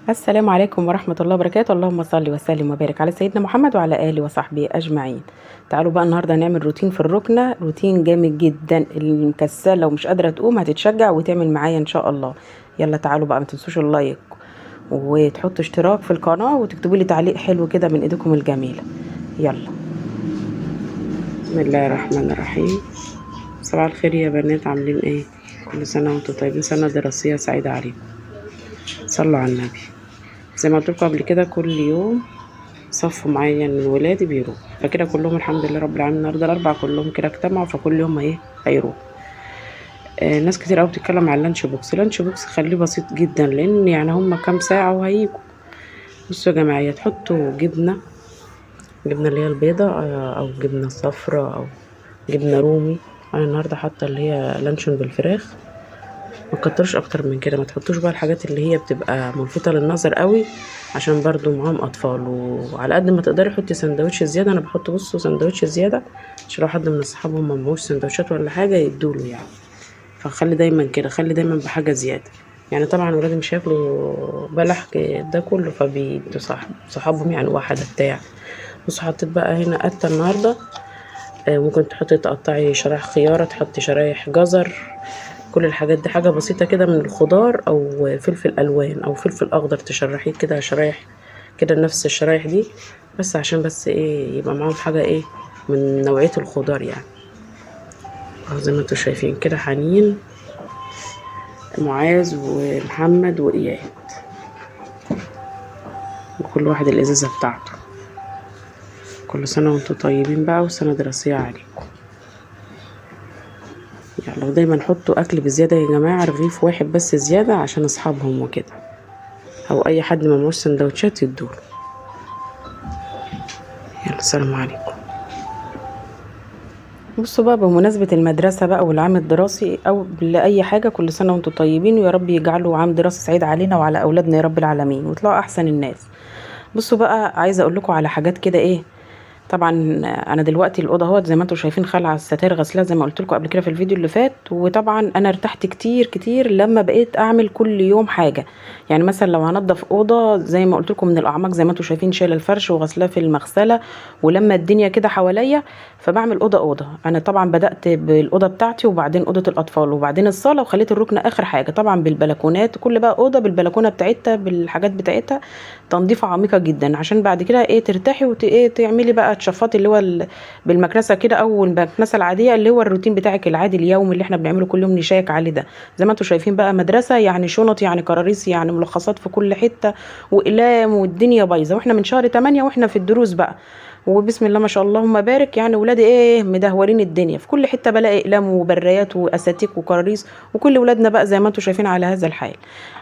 السلام عليكم ورحمة الله وبركاته. اللهم صل وسلم وبارك على سيدنا محمد وعلى آله وصحبه أجمعين. تعالوا بقى النهاردة هنعمل روتين في الركنة، روتين جامد جدا. المكسلة ومش قادرة تقوم هتتشجع وتعمل معايا إن شاء الله. يلا تعالوا بقى، ما تنسوش اللايك وتحطوا اشتراك في القناة وتكتبوا لي تعليق حلو كده من ايدكم الجميلة. يلا. بسم الله الرحمن الرحيم. صباح الخير يا بنات، عاملين ايه؟ كل سنة وانتم طيبين، سنة دراسية سعيدة عليكم. صلوا على النبي. زي ما قلت لكم قبل كده، كل يوم صف معين من ولادي بيروح، فكده كلهم الحمد لله رب العالمين. النهارده الاربعه كلهم كده اجتمعوا، فكل يوم هيروح. ناس كتير قوي بتتكلم على اللانش بوكس. اللانش بوكس خليه بسيط جدا، لان يعني هما كام ساعه وهيجوا. بصوا يا جماعه، تحطوا جبنه اللي هي البيضه، او جبنه صفراء، او جبنه رومي. انا النهارده حاطه اللي هي لانشون بالفراخ. ما تكترش اكتر من كده، ما تحطوش بقى الحاجات اللي هي بتبقى ملفتة للنظر قوي، عشان برضو معاهم اطفال. وعلى قد ما تقدري حطي سندوتش زيادة. انا بحط بصوا سندوتش زيادة، عشان لو حد من اصحابهم ما معهوش سندوتشات ولا حاجة يدوله يعني. فخلي دايما كده، خلي دايما بحاجة زيادة. يعني طبعا ولادي مش هياكلوا بلح ده كله، فبيدوا صحابهم يعني واحدة بتاع. بصوا حطيت بقى هنا قتة النهاردة. ممكن تقطعي شرايح خيارة، تحطي شرايح جزر. كل الحاجات دي حاجة بسيطة كده من الخضار، او فلفل الوان او فلفل اخضر، تشرحيه كده شرايح كده نفس الشرايح دي، بس عشان بس ايه، يبقى معاهم حاجة ايه من نوعية الخضار يعني. زي ما انتوا شايفين كده، حنين، معاذ ومحمد وإياد، وكل واحد الازازة بتاعته. كل سنة وانتوا طيبين بقى، وسنة دراسية عليكم. يعني لو دايما حطوا اكل بزيادة يا جماعة، رغيف واحد بس زيادة عشان اصحابهم وكده، او اي حد ما معوش سندوتشات يدوله. يلا السلام عليكم. بصوا بقى، بمناسبة المدرسة بقى والعام الدراسي او لأي حاجة، كل سنة وانتم طيبين، ويا رب يجعله عام دراسي سعيد علينا وعلى أولادنا يا رب العالمين، ويطلعوا أحسن الناس. بصوا بقى، عايزة أقول لكم على حاجات كده ايه. طبعا انا دلوقتي الاوضه اهوت زي ما انتم شايفين، خلع الستاير غسلها زي ما قلت لكم قبل كده في الفيديو اللي فات. وطبعا انا ارتحت كتير كتير لما بقيت اعمل كل يوم حاجه. يعني مثلا لو هنضف اوضه زي ما قلت لكم من الاعماق، زي ما انتم شايفين شايله الفرش وغسلاه في المغسله، ولما الدنيا كده حواليا، فبعمل اوضه اوضه. انا طبعا بدات بالاوضه بتاعتي، وبعدين اوضه الاطفال، وبعدين الصاله، وخليت الركن اخر حاجه، طبعا بالبلكونات. كل بقى اوضه بالبلكونه بتاعتها بالحاجات بتاعتها، تنظيفه عميقه جدا، عشان بعد كده ايه ترتاحي ايه تعملي بقى تشفطي اللي هو بالمكنسه كده، او المكنسه العاديه اللي هو الروتين بتاعك العادي اليومي اللي احنا بنعمله كل يوم نشيك عليه ده. زي ما انتم شايفين بقى، مدرسه يعني شنط، يعني كراريس، يعني ملخصات في كل حته، واقلام، والدنيا بايظه، واحنا من شهر 8 واحنا في الدروس بقى. وبسم الله ما شاء الله، اللهم بارك، يعني ولادي ايه مدهورين الدنيا في كل حته، بلاقي اقلام وبرايات واساتيك وكراريس، وكل ولادنا بقى زي ما انتم شايفين على هذا الحال.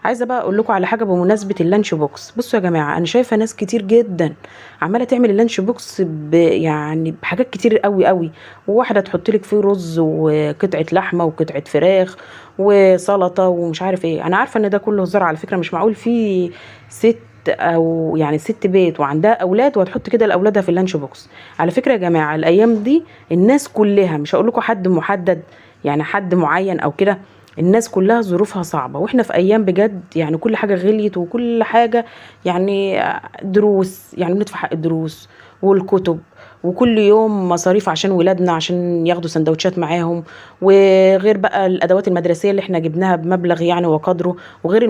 عايزه بقى اقول لكم على حاجه بمناسبه اللانش بوكس. بصوا يا جماعه، انا شايفه ناس كتير جدا عماله تعمل اللانش بوكس يعني بحاجات كتير قوي قوي. وواحده تحط لك فيه رز وقطعه لحمه وقطعه فراخ وسلطه ومش عارف ايه. انا عارفه ان ده كله هزار على فكره، مش معقول في ست او يعني ست بيت وعندها اولاد وهتحط كده لاولادها في اللانش بوكس. على فكره يا جماعه، الايام دي الناس كلها، مش هقول لكم حد محدد يعني حد معين او كده، الناس كلها ظروفها صعبة، واحنا في ايام بجد يعني كل حاجة غليت وكل حاجة. يعني دروس، يعني بندفع حق الدروس والكتب، وكل يوم مصاريف عشان ولادنا عشان ياخدوا سندوتشات معاهم، وغير بقى الادوات المدرسيه اللي احنا جبناها بمبلغ يعني وقدره، وغير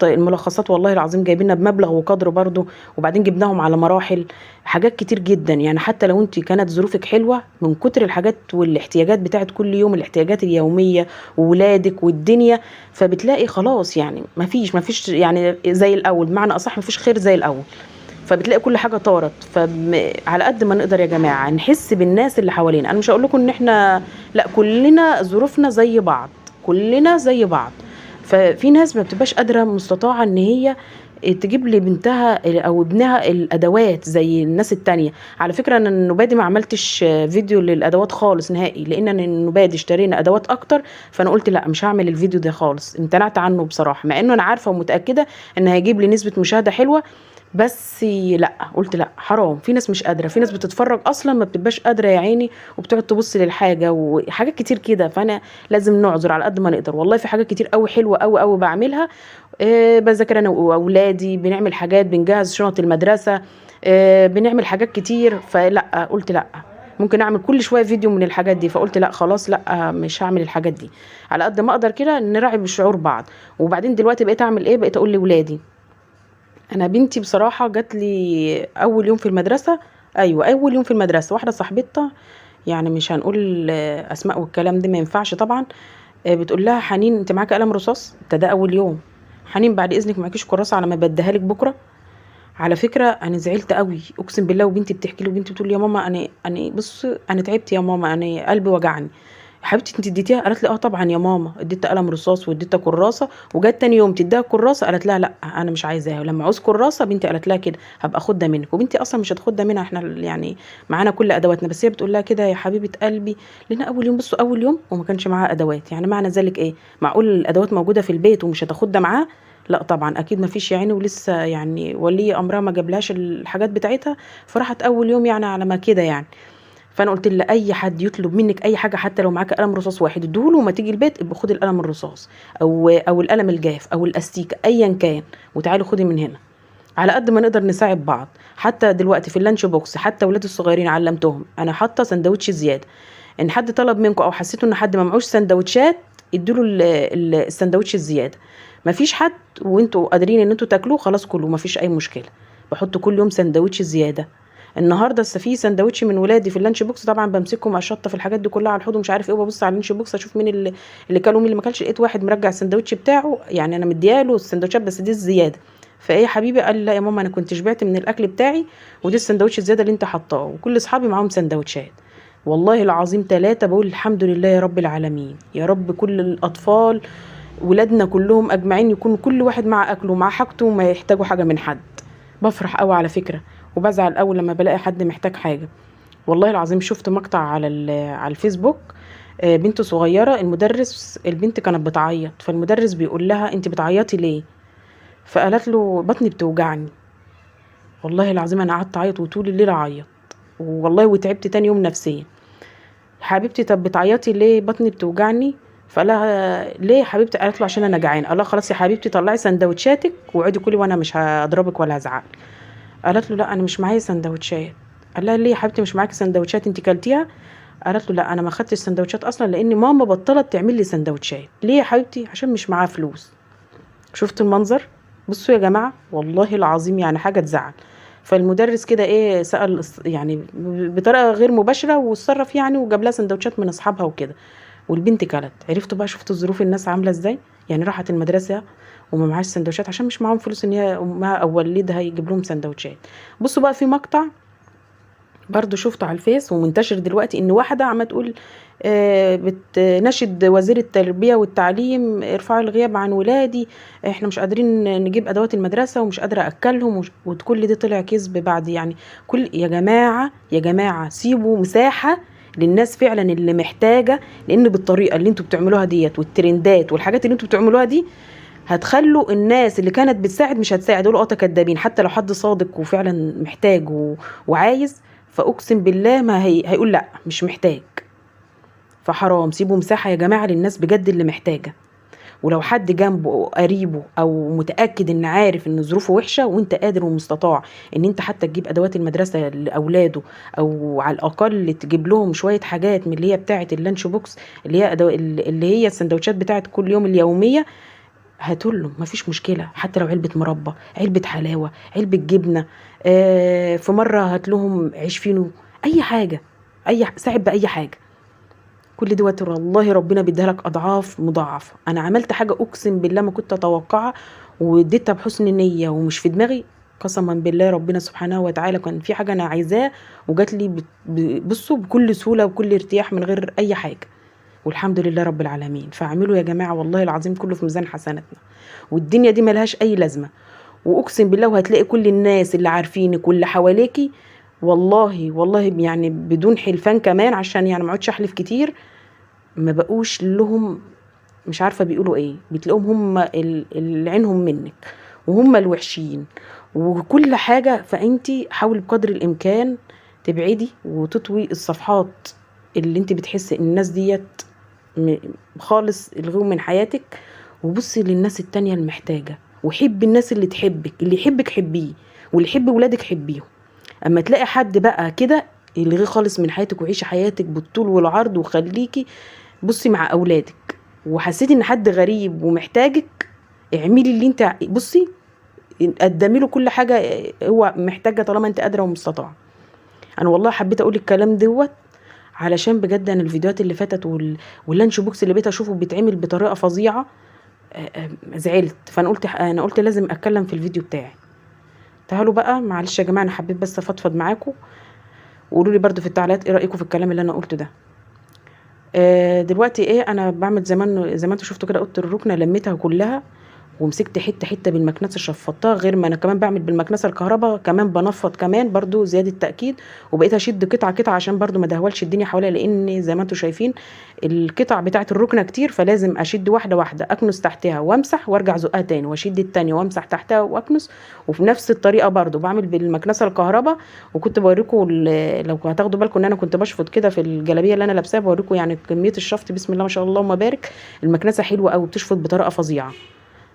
الملخصات والله العظيم جايبينها بمبلغ وقدره برضو، وبعدين جبناهم على مراحل. حاجات كتير جدا يعني، حتى لو انت كانت ظروفك حلوه، من كتر الحاجات والاحتياجات بتاعت كل يوم، الاحتياجات اليوميه وولادك والدنيا، فبتلاقي خلاص يعني مفيش يعني زي الاول، بمعنى اصح مفيش خير زي الاول. فبتلاقي كل حاجه طارت. فعلى قد ما نقدر يا جماعه نحس بالناس اللي حوالينا. انا مش هقول لكم ان احنا لا، كلنا ظروفنا زي بعض، كلنا زي بعض. ففي ناس ما بتبقاش قادره مستطاعه ان هي تجيب لي بنتها او ابنها الادوات زي الناس التانية. على فكره انا النوبادي ما عملتش فيديو للادوات خالص نهائي، لان انا النوبادي اشترينا ادوات اكتر، فانا قلت لا مش هعمل الفيديو ده خالص، امتنعت عنه بصراحه، مع انه انا عارفه ومتاكده ان هيجيب لي نسبه مشاهده حلوه. بس لا، قلت لا حرام، في ناس مش قادره، في ناس بتتفرج اصلا ما بتبقاش قادره يا عيني، وبتقعد تبص للحاجه وحاجات كتير كده. فانا لازم نعذر على قد ما نقدر. والله في حاجات كتير قوي حلوه قوي قوي بعملها. بذاكر انا واولادي، بنعمل حاجات، بنجهز شنط المدرسه، بنعمل حاجات كتير. فلا قلت لا، ممكن اعمل كل شويه فيديو من الحاجات دي. فقلت لا خلاص، لا مش هعمل الحاجات دي. على قد ما اقدر كده نراعي بشعور بعض. وبعدين دلوقتي بقيت اعمل ايه، بقيت اقول لاولادي، انا بنتي بصراحه جات لي اول يوم في المدرسه. ايوه اول يوم في المدرسه، واحده صاحبتها، يعني مش هنقول اسماء والكلام ده ما ينفعش طبعا، بتقول لها حنين انت معاكي قلم رصاص؟ ده اول يوم. حنين بعد اذنك معكيش كراسه على ما بديها لك بكره؟ على فكره انا زعلت قوي اقسم بالله. وبنتي بتحكي لي، وبنتي بتقول لي يا ماما انا بص انا تعبت يا ماما، انا قلبي وجعني. يا حبيبتي انت اديتيها؟ قالت لي اه طبعا يا ماما، اديتها قلم رصاص واديتها كراسه. وجت تاني يوم تديها كراسه، قالت لها لا انا مش عايزاها. ولما عاوز كراسه بنتي قالت لها كده هبقى اخدها منك. وبنتي اصلا مش هتاخدها منها، احنا يعني معانا كل ادواتنا. بس هي بتقول لها كده يا حبيبه قلبي، لان اول يوم، بصوا اول يوم وما كانش معاها ادوات. يعني معنى ذلك ايه؟ معقول الادوات موجوده في البيت ومش هتاخدها معاها؟ لا طبعا اكيد ما فيش يا عيني، ولسه يعني ولي امرها ما جابلهاش الحاجات بتاعتها. فراحت اول يوم يعني على ما كده يعني. فانا قلت لها اي حد يطلب منك اي حاجه، حتى لو معاك قلم رصاص واحد اديهوله، وما تيجي البيت ابقى خدي القلم الرصاص او القلم الجاف او الاستيكه ايا كان، وتعالي خدي من هنا. على قد ما نقدر نساعد بعض. حتى دلوقتي في اللانش بوكس، حتى ولاد الصغيرين علمتهم انا حاطه سندوتش زياده. ان حد طلب منكم او حسيتوا ان حد ما معوش سندوتشات، اديله السندوتش الزياده. مفيش حد وانتوا قادرين ان انتوا تاكلوه، خلاص كلوا مفيش اي مشكله. بحط كل يوم سندوتش زياده. النهارده لسه في سندوتش من ولادي في اللانش بوكس، طبعا بمسكهم اشطف الحاجات دي كلها على الحوض ومش عارف ايه، وببص على اللانش بوكس اشوف مين اللي كل ومين اللي ما كلش. لقيت واحد مرجع السندوتش بتاعه، يعني انا مدياله السندوتشات بس دي الزياده. فايه يا حبيبي؟ قال لي لا يا ماما انا كنت شبعت من الاكل بتاعي، ودي السندوتش الزياده اللي انت حطاه. وكل اصحابي معاهم سندوتشات. والله العظيم ثلاثة بقول الحمد لله يا رب العالمين. يا رب كل الأطفال ولادنا كلهم أجمعين يكون كل واحد مع أكله ومع حاجته، وما يحتاجوا حاجة من حد. بفرح قوي على فكرة. وبزعل قوي لما بلاقي حد محتاج حاجة. والله العظيم شفت مقطع على الفيسبوك، بنت صغيرة، المدرس البنت كانت بتعيط، فالمدرس بيقول لها انت بتعيطي ليه؟ فقالت له بطني بتوجعني. والله العظيم انا قعدت اعيط وطول الليل اعيط. والله وتعبت تاني يوم نفسيا. حبيبتي طب بتعيطي ليه؟ بطني بتوجعني. فقالها ليه يا حبيبتي؟ قالت له عشان انا جعان. قال لها خلاص يا حبيبتي طلعي سندوتشاتك وقعدي كلي وانا مش هضربك ولا هزعلك. قالت له لا انا مش معايا سندوتشات. قال لها ليه يا حبيبتي مش معاكي سندوتشات؟ انت كلتيها؟ قالت له لا انا ما خدتش سندوتشات اصلا، لان ماما بطلت تعمل لي سندوتشات. ليه يا حبيبتي؟ عشان مش معاها فلوس. شفت المنظر؟ بصوا يا جماعه والله العظيم يعني حاجه تزعل. فالمدرس كده ايه سأل يعني بطريقه غير مباشره واتصرف يعني، وجاب لها سندوتشات من اصحابها وكده. والبنت كلت. عرفتوا بقى؟ شفتوا الظروف الناس عامله ازاي؟ يعني راحت المدرسه وما معهاش سندوتشات عشان مش معاهم فلوس ان هي امها او والدها يجيب لهم سندوتشات. بصوا بقى في مقطع برضو شفته على الفيس ومنتشر دلوقتي، ان واحده عم تقول بتناشد وزير التربيه والتعليم ارفعوا الغياب عن ولادي، احنا مش قادرين نجيب ادوات المدرسه ومش قادره اكلهم وكل ده طلع كذب بعد يعني. كل يا جماعه يا جماعه سيبوا مساحه للناس فعلا اللي محتاجه. لان بالطريقه اللي انتوا بتعملوها ديت والترندات والحاجات اللي انتوا بتعملوها دي، هتخلوا الناس اللي كانت بتساعد مش هتساعد. يقولوا اه كدابين. حتى لو حد صادق وفعلا محتاج وعايز، فاقسم بالله ما هيقول لا مش محتاج. فحرام، سيبوا مساحه يا جماعه للناس بجد اللي محتاجه. ولو حد جنبه او قريبه او متاكد ان عارف ان ظروفه وحشه وانت قادر ومستطاع ان انت حتى تجيب ادوات المدرسه لاولاده، او على الاقل تجيب لهم شويه حاجات من اللي هي بتاعه اللانش بوكس، اللي هي اللي هي السندوتشات بتاعه كل يوم اليوميه، هاتوله مفيش مشكله. حتى لو علبه مربى، علبه حلاوه، علبه جبنه، في مره هات لهم عيش فينو، اي حاجه، ساعد باي حاجه. كل دوت والله ربنا بيديها لك اضعاف مضاعفه. انا عملت حاجه اقسم بالله ما كنت اتوقعها، واديتها بحسن نيه ومش في دماغي. قسما بالله ربنا سبحانه وتعالى كان في حاجه انا عايزاه وجات لي بصوا بكل سهوله وكل ارتياح من غير اي حاجه. والحمد لله رب العالمين. فاعملوا يا جماعه والله العظيم كله في ميزان حسناتنا. والدنيا دي ملهاش اي لازمه. واقسم بالله وهتلاقي كل الناس اللي عارفينك واللي حواليكي، والله والله يعني بدون حلفان كمان، عشان يعني ما اقعدش احلف كتير، ما بقوش لهم، مش عارفه بيقولوا ايه، بتلاقوهم هم اللي عينهم منك. وهم الوحشين وكل حاجة. فانتي حاولي بقدر الامكان تبعدي وتطوي الصفحات اللي انتي بتحسي ان الناس ديت م- خالص الغيهم من حياتك، وبصي للناس التانية المحتاجة، وحبي الناس اللي تحبك، اللي يحبك حبيه، واللي يحب ولادك حبيهم. اما تلاقي حد بقى كده الغيه خالص من حياتك، وعيشي حياتك بالطول والعرض، وخليكي بصي مع اولادك. وحسيتي ان حد غريب ومحتاجك، اعملي اللي انت بصي قدمي له كل حاجه هو محتاجها طالما انت قادره ومستطاعه. انا والله حبيت اقول الكلام دوت علشان بجد انا الفيديوهات اللي فاتت واللانش بوكس اللي بقيت اشوفه بيتعمل بطريقه فظيعه، زعلت. فانا قلت لازم اتكلم في الفيديو بتاعي. تعالوا بقى، معلش يا جماعه انا حبيت بس افضفض معاكم، وقولوا لي برده في التعليقات ايه رايكم في الكلام اللي انا قلته ده. دلوقتي ايه، انا بعمل زي ما انتوا شفتوا كده اوضه الركنه لميتها كلها، ومسكت حته حته بالمكنسه شفطتها، غير ما انا كمان بعمل بالمكنسه الكهرباء كمان بنفض كمان برضو زياده تاكيد. وبقيت اشد قطعه قطعه عشان برضو ما دهولش الدنيا حواليا، لان زي ما انتم شايفين القطع بتاعه الركنه كتير، فلازم اشد واحده واحده اكنس تحتها وامسح وارجع ازقها تاني، واشد التانية وامسح تحتها واكنس. وفي نفس الطريقه برضو بعمل بالمكنسه الكهرباء. وكنت بوريكم لو هتاخدوا بالكم ان انا كنت بشفط كده في الجلابيه اللي انا لابساها، بوريكم يعني كميه الشفط بسم الله ما شاء الله، اللهم بارك. المكنسه حلوه قوي، بتشفط بطريقه فظيعه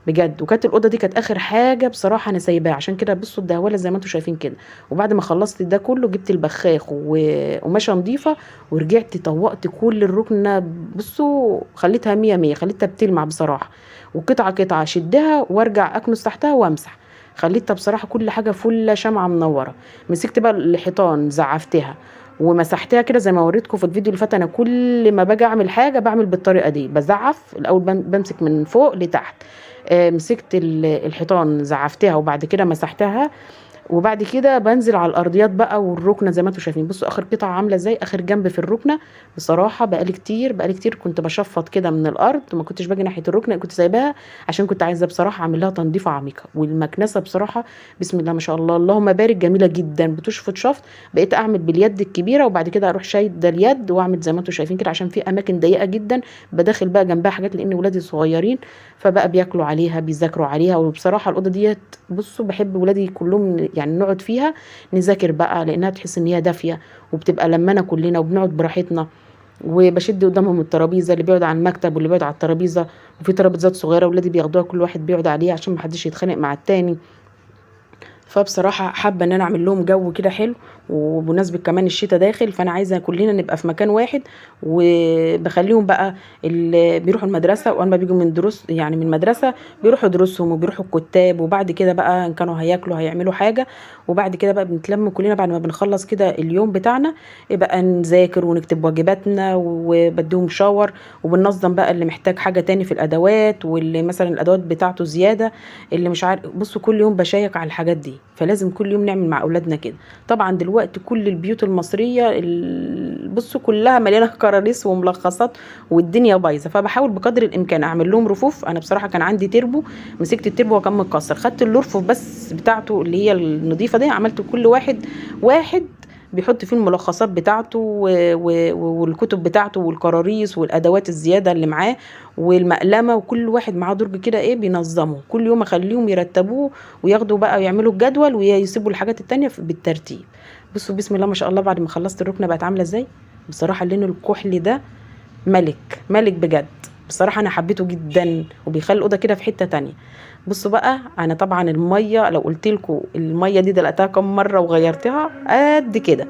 بجد. وكانت الاوضه دي كانت اخر حاجه بصراحه انا سايباها، عشان كده بصوا الدهوله زي ما انتم شايفين كده. وبعد ما خلصت ده كله جبت البخاخ وقماشه نظيفه، ورجعت طوقت كل الركنه. بصوا خليتها مية مية، خليتها بتلمع بصراحه، وقطعه قطعه شدها وارجع اكنس تحتها وامسح. خليتها بصراحه كل حاجه فله شمعه منوره. مسكت بقى الحيطان زعفتها ومسحتها كده زي ما وريتكم في الفيديو اللي فات. انا كل ما باجي اعمل حاجه بعمل بالطريقه دي، بزعف الاول، بمسك من فوق لتحت. مسكت الحيطان زعفتها وبعد كده مسحتها، وبعد كده بنزل على الارضيات بقى والركنه زي ما انتم شايفين. بصوا اخر قطعه عامله ازاي، اخر جنب في الركنه. بصراحه بقالي كتير كنت بشفط كده من الارض، وما كنتش باجي ناحيه الركنه، كنت سايباها عشان كنت عايزه بصراحه اعمل لها تنظيفه عميقه. والمكنسه بصراحه بسم الله ما شاء الله اللهم بارك جميله جدا، بتشفط شفط. بقيت اعمل باليد الكبيره، وبعد كده اروح شايده اليد واعمل زي ما انتم شايفين كده، عشان في اماكن ضيقه جدا بداخل بقى جنبها حاجات، لان ولادي صغيرين فبقى بياكلوا عليها بيذاكروا عليها. وبصراحه الاوضه ديت بصوا بحب ولادي كلهم يعني نقعد فيها نذاكر بقى، لانها بتحس ان هي دافيه وبتبقى لمنا كلنا وبنقعد براحتنا. وبشد قدامهم الترابيزه، اللي بيقعد على المكتب واللي بيقعد على الترابيزه. وفي ترابيزات صغيره ولادي بياخدوها كل واحد بيقعد عليها عشان محدش يتخانق مع التاني. فبصراحة حابة ان انا اعمل لهم جو كده حلو، وبمناسبة كمان الشتاء داخل، فانا عايزة كلنا نبقى في مكان واحد. وبخليهم بقى اللي بيروحوا المدرسة، واما بيجوا من دروس يعني من المدرسة بيروحوا دروسهم وبيروحوا الكتاب، وبعد كده بقى ان كانوا هياكلوا هيعملوا حاجة. وبعد كده بقى بنتلم كلنا بعد ما بنخلص كده اليوم بتاعنا، يبقى نذاكر ونكتب واجباتنا وبديهم شاور. وبننظم بقى اللي محتاج حاجة تاني في الادوات، واللي مثلا الادوات بتاعته زيادة، اللي مش عارف. بصوا كل يوم بشيك على الحاجات دي، فلازم كل يوم نعمل مع اولادنا كده. طبعا دلوقتي كل البيوت المصريه بصوا كلها مليانه كراريس وملخصات والدنيا بايظه، فبحاول بقدر الامكان اعمل لهم رفوف. انا بصراحه كان عندي تربو، مسكت التربو وكان متكسر، خدت الرفوف بس بتاعته اللي هي النظيفه دي، عملت كل واحد واحد بيحط فيه الملخصات بتاعته والكتب بتاعته والكراريس والادوات الزياده اللي معاه والمقلمه، وكل واحد معاه درج كده ايه بينظمه. كل يوم اخليهم يرتبوه وياخدوا بقى ويعملوا الجدول ويسيبوا الحاجات التانية بالترتيب. بصوا بسم الله ما شاء الله بعد ما خلصت الركنه بقت عامله ازاي. بصراحه اللون الكحلي ده ملك ملك بجد. بصراحه انا حبيته جدا، وبيخلي الاوضه كده في حته تانية. بصوا بقى انا طبعا الميه لو قلت لكم الميه دي دلقتها كم مره وغيرتها قد كده.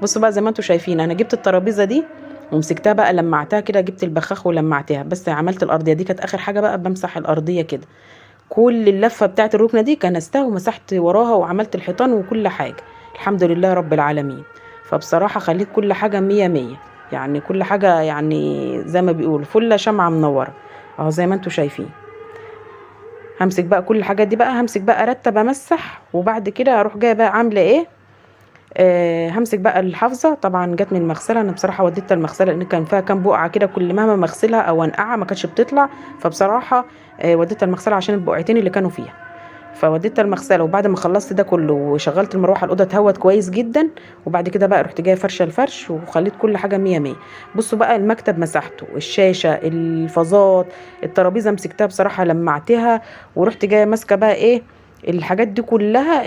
بصوا بقى زي ما انتم شايفين انا جبت الترابيزه دي ومسكتها بقى لمعتها كده، جبت البخاخ ولمعتها، بس عملت الارضيه دي كانت اخر حاجه بقى، بمسح الارضيه كده. كل اللفه بتاعت الركنه دي كنستها ومسحت وراها وعملت الحيطان وكل حاجه. الحمد لله رب العالمين. فبصراحه خليت كل حاجه مية مية، يعني كل حاجه يعني زي ما بيقولوا فله شمعه منوره اهو زي ما انتم شايفين. همسك بقى كل الحاجات دي بقى، همسك بقى ارتب امسح، وبعد كده اروح جايه بقى عامله ايه. همسك بقى الحافظه، طبعا جت من المغسله، انا بصراحه وديتها المغسله لان كان فيها كام بقعه كده، كل مهما مغسلها او انقعها ما كانتش بتطلع. فبصراحه وديتها المغسله عشان البقعتين اللي كانوا فيها، فوديتها المغسله. وبعد ما خلصت ده كله وشغلت المروحه الاوضه اتهوت كويس جدا، وبعد كده بقى رحت جايه فرشه الفرش وخليت كل حاجه مية مية. بصوا بقى المكتب مسحته، الشاشه، الفازات، الترابيزه مسكتها بصراحه لمعتها، ورحت جايه ماسكه بقى ايه الحاجات دي كلها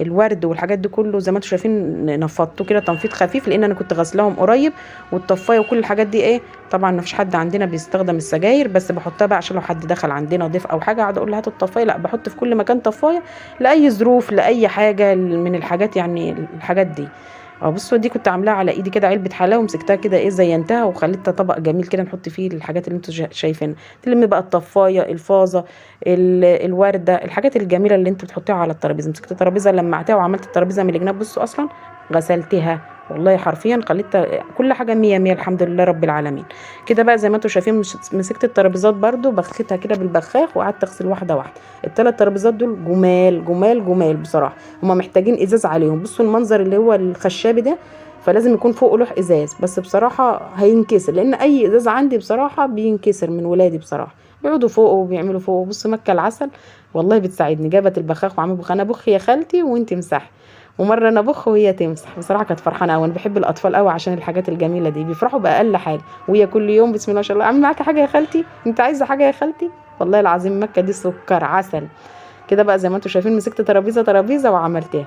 الورد والحاجات دي كله زي ما انتم شايفين نفضته كده تنفيض خفيف، لان انا كنت غسلاهم قريب. والطفايه وكل الحاجات دي ايه، طبعا ما فيش حد عندنا بيستخدم السجاير، بس بحطها بقى عشان لو حد دخل عندنا ضيف او حاجه اقعد اقول له هات الطفايه، لا بحط في كل مكان طفايه لاي ظروف لاي حاجه من الحاجات، يعني الحاجات دي. اه بصوا دي كنت عاملاها على ايدي كده علبه حلاوه، ومسكتها كده ايه زينتها وخليتها طبق جميل كده نحط فيه الحاجات اللي انتوا شايفينها. تلم بقى الطفايه، الفازه، الورده، الحاجات الجميله اللي انتوا بتحطيها على الترابيزه. مسكت الترابيزه لمعتها وعملت الترابيزه من الجناب. بصوا اصلا غسلتها والله حرفيا، خليتها كل حاجه مية مية الحمد لله رب العالمين. كده بقى زي ما انتوا شايفين مسكت الترابيزات برضو بخيتها كده بالبخاخ وقعدت اغسل واحده واحده. الثلاث ترابيزات دول جمال جمال جمال بصراحه، هما محتاجين ازاز عليهم. بصوا المنظر اللي هو الخشابي ده، فلازم يكون فوقه لوح ازاز، بس بصراحه هينكسر لان اي ازاز عندي بصراحه بينكسر من ولادي بصراحه، بيقعدوا فوقه وبيعملوا فوقه. بص مكة العسل والله بتساعدني، جابت البخاخ وعمل بخ، انا بخ يا خالتي وانتي امسحي، ومره انا بخ وهي تمسح. بصراحه كانت فرحانه قوي، انا بحب الاطفال قوي عشان الحاجات الجميله دي، بيفرحوا باقل حاجه. وهي كل يوم بسم الله ما شاء الله اعمل معاكي حاجه يا خالتي، انت عايزه حاجه يا خالتي. والله العظيم مكة دي سكر عسل. كده بقى زي ما انتوا شايفين مسكت ترابيزه وعملتها.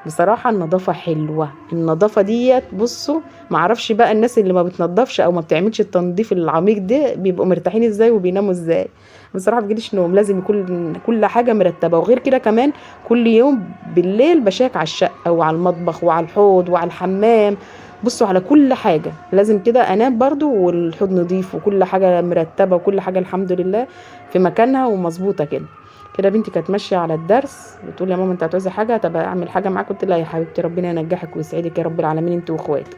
بصراحة النظافة حلوة، النظافة ديت بصوا معرفش بقى الناس اللي ما بتنضفش او ما بتعملش التنظيف العميق ده بيبقوا مرتاحين ازاي وبيناموا ازاي. بصراحة بيجيليش نوم، لازم يكون كل حاجة مرتبة. وغير كده كمان كل يوم بالليل بشيك على الشقة وعلى المطبخ وعلى الحوض وعلى الحمام. بصوا على كل حاجة لازم كده انام برضو والحوض نظيف وكل حاجة مرتبة وكل حاجة الحمد لله في مكانها ومظبوطة كده. كده بنتي كانت ماشيه على الدرس بتقول يا ماما انت هتعوزي حاجه، طب اعمل حاجه معاك؟ قلت لها يا حبيبتي ربنا ينجحك ويسعدك يا رب العالمين انت واخواتك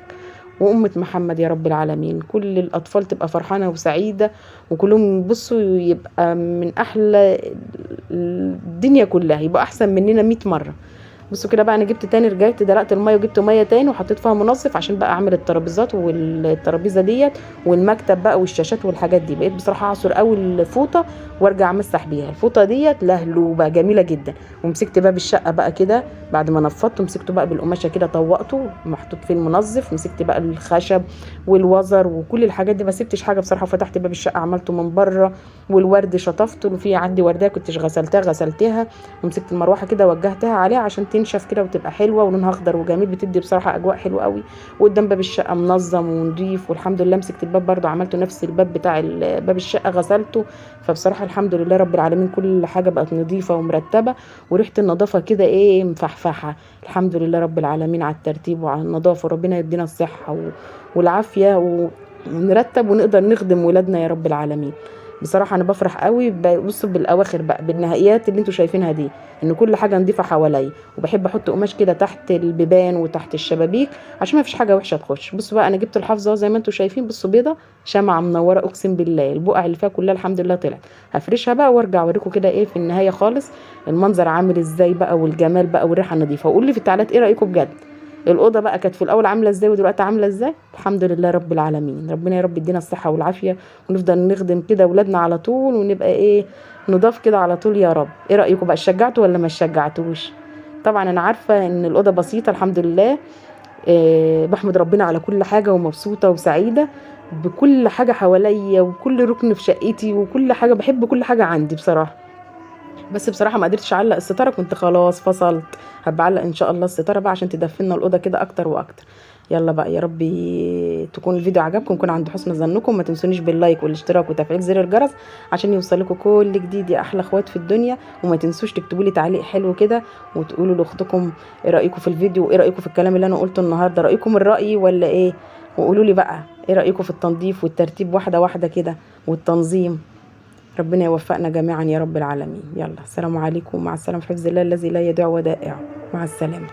وامه محمد يا رب العالمين، كل الاطفال تبقى فرحانه وسعيده وكلهم بصوا يبقى من احلى الدنيا كلها، يبقى احسن مننا 100 مره. بصوا كده بقى انا جبت تاني، رجعت دلقت الميه وجبت ميه تاني وحطيت فيها منظف عشان بقى اعمل الترابيزات والترابيزه ديت والمكتب بقى والشاشات والحاجات دي. بقيت بصراحه اعصر قوي الفوطه وارجع امسح بيها. الفوطه ديت لهلوبه جميله جدا. ومسكت باب الشقه بقى كده بعد ما نفضته، مسكته بقى بالقماشه كده طوقته محطوط فيه المنظف، مسكت بقى الخشب والوزر وكل الحاجات دي، ما سبتش حاجه بصراحه. وفتحت باب الشقه عملته من بره، والورد شطفته، وفي عندي ورديه كنتش غسلتها. ومسكت المروحه كده وجهتها عليها عشان تنشف كده وتبقى حلوه ولونها اخضر وجميل، بتدي بصراحه اجواء حلوه قوي. وقدام باب الشقه منظم ونضيف والحمد لله. مسكت الباب برضو عملته نفس الباب بتاع باب الشقه غسلته. فبصراحه الحمد لله رب العالمين كل حاجه بقت نظيفه ومرتبه، وريحه النظافه كده ايه مفحفحه. الحمد لله رب العالمين على الترتيب وعلى النظافه، وربنا يدينا الصحه والعافيه ونرتب ونقدر نخدم ولادنا يا رب العالمين. بصراحه انا بفرح قوي بصوا بالاواخر بقى بالنهائيات اللي انتوا شايفينها دي، ان كل حاجه نضيفه حواليا. وبحب احط قماش كده تحت البيبان وتحت الشبابيك عشان ما فيش حاجه وحشه تخش. بصوا بقى انا جبت الحافظه زي ما انتوا شايفين، بصوا بيضه شمعه منوره اقسم بالله، البقع اللي فيها كلها الحمد لله طلعت. هفرشها بقى وارجع اوريكم كده ايه في النهايه خالص المنظر عامل ازاي بقى والجمال بقى والريحه النظيفه. وقولوا لي في التعليقات ايه رايكم بجد، الاوضه بقى كانت في الاول عامله ازاي ودلوقتي عامله ازاي. الحمد لله رب العالمين، ربنا يا رب يدينا الصحه والعافيه ونفضل نخدم كده اولادنا على طول ونبقى ايه نضاف كده على طول يا رب. ايه رايكم بقى، شجعتوا ولا ما شجعتوش؟ طبعا انا عارفه ان الاوضه بسيطه الحمد لله. إيه بحمد ربنا على كل حاجه ومبسوطه وسعيده بكل حاجه حواليا وكل ركن في شقتي وكل حاجه، بحب كل حاجه عندي بصراحه. بس بصراحه ما قدرتش اعلق الستاره، كنت خلاص فصلت. هبعلق ان شاء الله الستاره بقى عشان تدفينا الاوضه كده اكتر واكتر. يلا بقى يا رب تكون الفيديو عجبكم، يكون عند حسن ظنكم. ما تنسونيش باللايك والاشتراك وتفعيل زر الجرس عشان يوصلكم كل جديد يا احلى اخوات في الدنيا. وما تنسوش تكتبوا لي تعليق حلو كده وتقولوا لاختكم ايه رايكم في الفيديو وايه رايكم في الكلام اللي انا قلته النهارده، رايكم الراي ولا ايه؟ وقولوا لي بقى ايه رايكم في التنظيف والترتيب واحده واحده كده والتنظيم. ربنا يوفقنا جميعا يا رب العالمين. يلا السلام عليكم، مع السلامة في حفظ الله الذي لا يضيع ودائعه. مع السلامة.